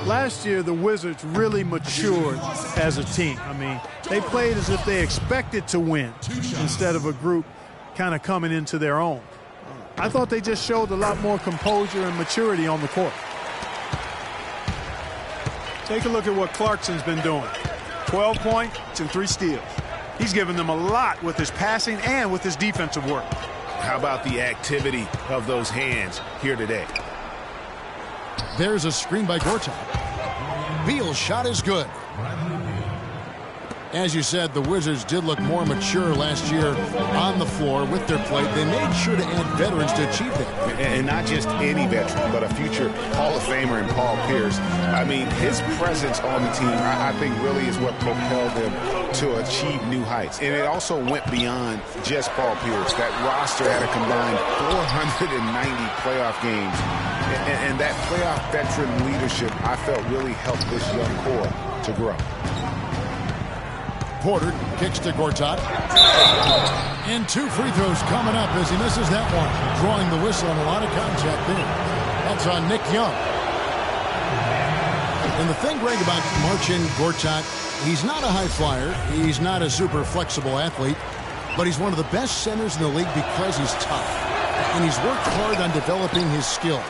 last year the Wizards really matured as a team. I mean, they played as if they expected to win instead of a group kind of coming into their own. I thought they just showed a lot more composure and maturity on the court. Take a look at what Clarkson's been doing. 12 points and 3 steals. He's given them a lot with his passing and with his defensive work.
How about the activity of those hands here today?
There's a screen by Gortat. Beal's shot is good. As you said, the Wizards did look more mature last year on the floor with their play. They made sure to add veterans to achieve that.
And not just any veteran, but a future Hall of Famer in Paul Pierce. I mean, his presence on the team, I think, really is what propelled them to achieve new heights. And it also went beyond just Paul Pierce. That roster had a combined 490 playoff games. And that playoff veteran leadership, I felt, really helped this young core to grow.
Porter kicks to Gortat. And 2 free throws coming up as he misses that one. Drawing the whistle and a lot of contact there. That's on Nick Young. And the thing, Greg, about Marcin Gortat, he's not a high flyer. He's not a super flexible athlete. But he's one of the best centers in the league because he's tough. And he's worked hard on developing his skills.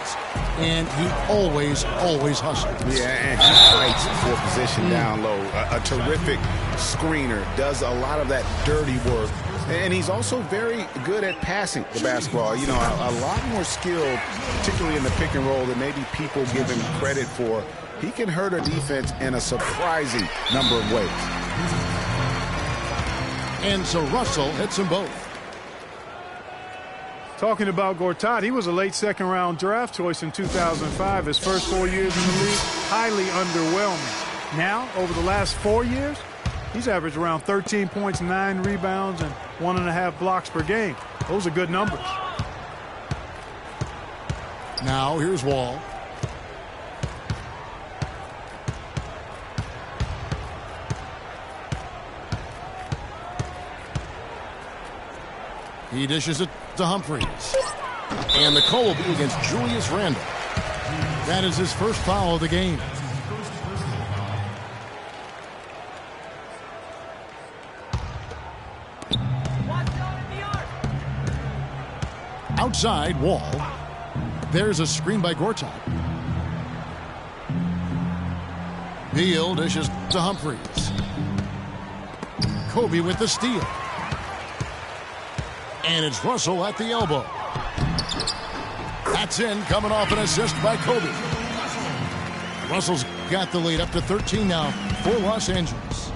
And he always hustles.
Yeah, and he fights for position down low. A terrific screener, does a lot of that dirty work. And he's also very good at passing the basketball. You know, a lot more skilled, particularly in the pick and roll, than maybe people give him credit for. He can hurt a defense in a surprising number of ways.
And so Russell hits them both.
Talking about Gortat, he was a late second-round draft choice in 2005. His first 4 years in the league, highly underwhelming. Now, over the last 4 years, he's averaged around 13 points, 9 rebounds, and 1.5 blocks per game. Those are good numbers.
Now, here's Wall. He dishes it to Humphries. And the call will be against Julius Randle. That is his first foul of the game. Outside, Wall. There's a screen by Gortat. Beal dishes to Humphries. Kobe with the steal. And it's Russell at the elbow. That's in, coming off an assist by Kobe. Russell's got the lead up to 13 now for Los Angeles.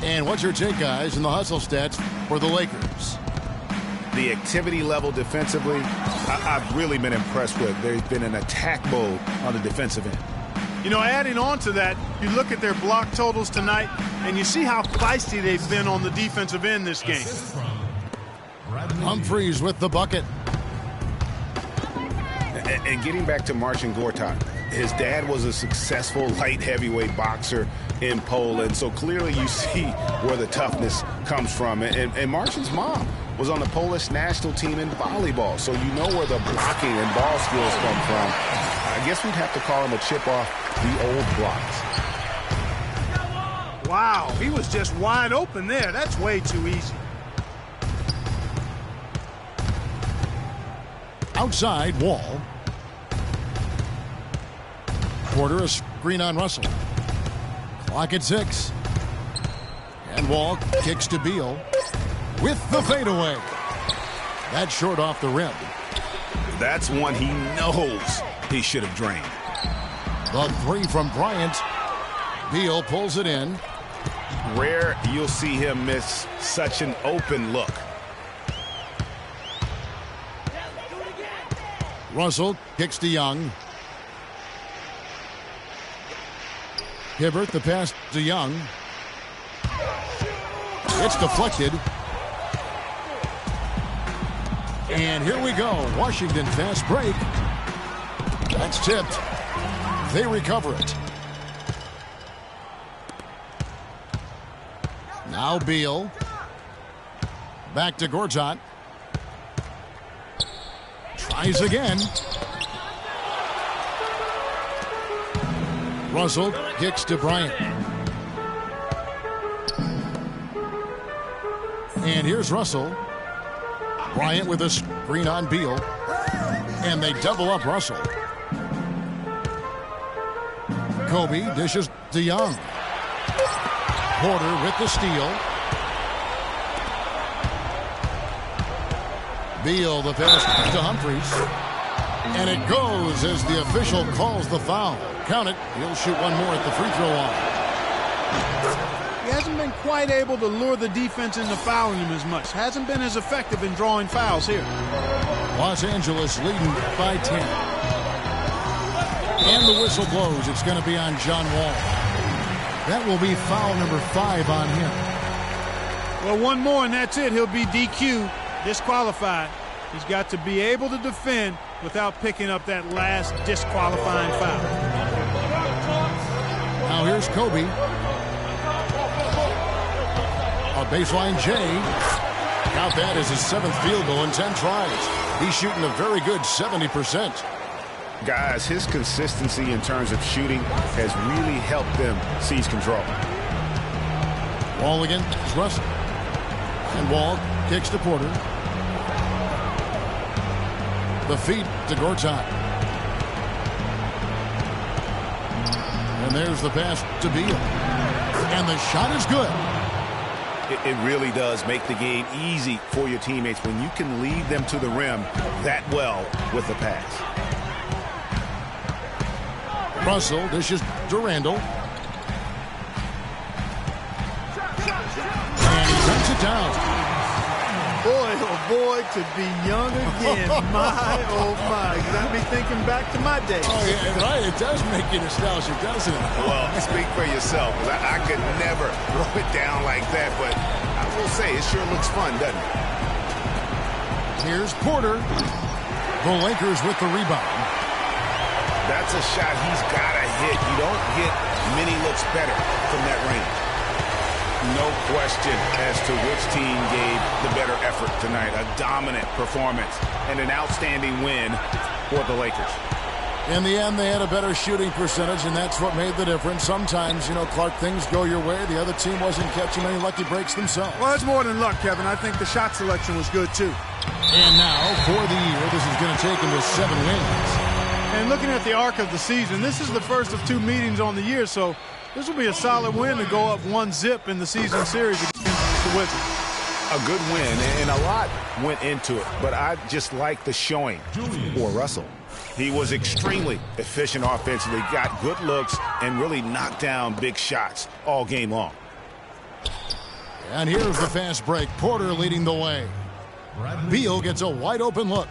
And what's your take, guys, in the hustle stats for the Lakers?
The activity level defensively, I've really been impressed with. There's been an attack mode on the defensive end.
You know, adding on to that, you look at their block totals tonight, and you see how feisty they've been on the defensive end this game.
Humphries with the bucket.
And getting back to Marcin Gortat, his dad was a successful light heavyweight boxer in Poland, so clearly you see where the toughness comes from. And Marcin's mom was on the Polish national team in volleyball, so you know where the blocking and ball skills come from. I guess we'd have to call him a chip off the old blocks.
Wow, he was just wide open there. That's way too easy.
Outside, Wall. Porter, a screen on Russell. Clock at 6. And Wall kicks to Beal with the fadeaway. That's short off the rim.
That's one he knows he should have drained.
The 3 from Bryant. Beal pulls it in.
Rare you'll see him miss such an open look.
Russell kicks to Young. Hibbert, the pass to Young. It's deflected. And here we go. Washington fast break. That's tipped. They recover it. Now Beal. Back to Gortat. Tries again. Russell kicks to Bryant. And here's Russell. Bryant with a screen on Beal. And they double up Russell. Kobe dishes to Young. Porter with the steal. Beal the pass to Humphries. And it goes as the official calls the foul. Count it. He'll shoot one more at the free throw line.
He hasn't been quite able to lure the defense into fouling him as much. Hasn't been as effective in drawing fouls here.
Los Angeles leading by 10. And the whistle blows. It's going to be on John Wall. That will be foul number 5 on him.
Well, one more and that's it. He'll be DQ'd, disqualified. He's got to be able to defend without picking up that last disqualifying foul.
Now here's Kobe. A baseline J. Count that as his 7th field goal in 10 tries. He's shooting a very good 70%.
Guys, his consistency in terms of shooting has really helped them seize control.
Wall again. It's Russell. And Wall kicks to Porter. The feed to Gortat. And there's the pass to Beal. And the shot is good.
It really does make the game easy for your teammates when you can lead them to the rim that well with the pass.
Russell dishes to Randall. And he turns it down.
Boy, oh boy, to be young again. My, oh my. Got me thinking back to my days.
Oh, yeah, right. It does make you nostalgic, doesn't it?
Well, speak for yourself. I could never throw it down like that, but I will say it sure looks fun, doesn't it?
Here's Porter. The Lakers with the rebound.
That's a shot he's got to hit. You don't get many looks better from that range. No question as to which team gave the better effort tonight. A dominant performance and an outstanding win for the Lakers.
In the end, they had a better shooting percentage, and that's what made the difference. Sometimes, you know, Clark, things go your way. The other team wasn't catching any lucky breaks themselves.
Well, it's more than luck, Kevin. I think the shot selection was good, too.
And now, for the year, this is going to take him to 7 wins.
And looking at the arc of the season, this is the first of 2 meetings on the year, so this will be a solid win to go up 1-0 in the season series against the Wizards.
A good win, and a lot went into it, but I just like the showing for Russell. He was extremely efficient offensively, got good looks, and really knocked down big shots all game long.
And here's the fast break. Porter leading the way. Beal gets a wide open look.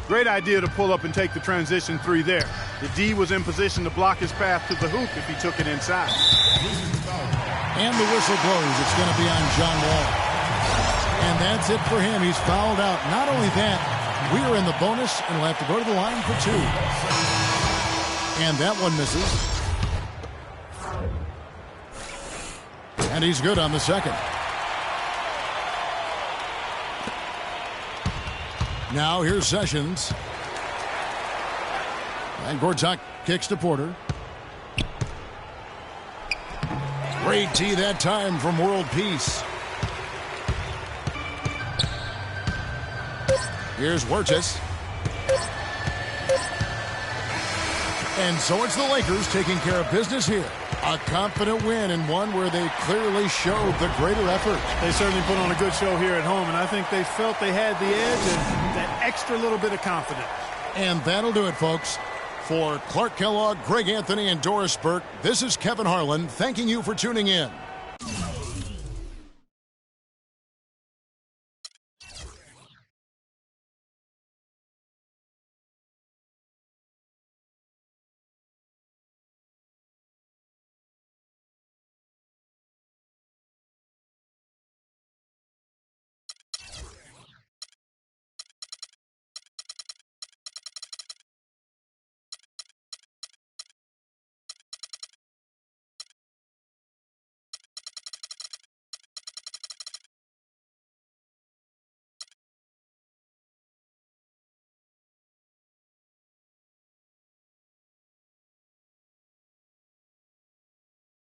Great idea to pull up and take the transition 3 there. The D was in position to block his path to the hoop if he took it inside.
And the whistle blows. It's going to be on John Wall. And that's it for him. He's fouled out. Not only that, we are in the bonus and we'll have to go to the line for 2. And that one misses. And he's good on the second. Now here's Sessions. And Gortat kicks to Porter. Great tee that time from World Peace. Here's Wirtz. And so it's the Lakers taking care of business here. A confident win and one where they clearly showed the greater effort.
They certainly put on a good show here at home, and I think they felt they had the edge and that extra little bit of confidence.
And that'll do it, folks. For Clark Kellogg, Greg Anthony, and Doris Burke, this is Kevin Harlan thanking you for tuning in.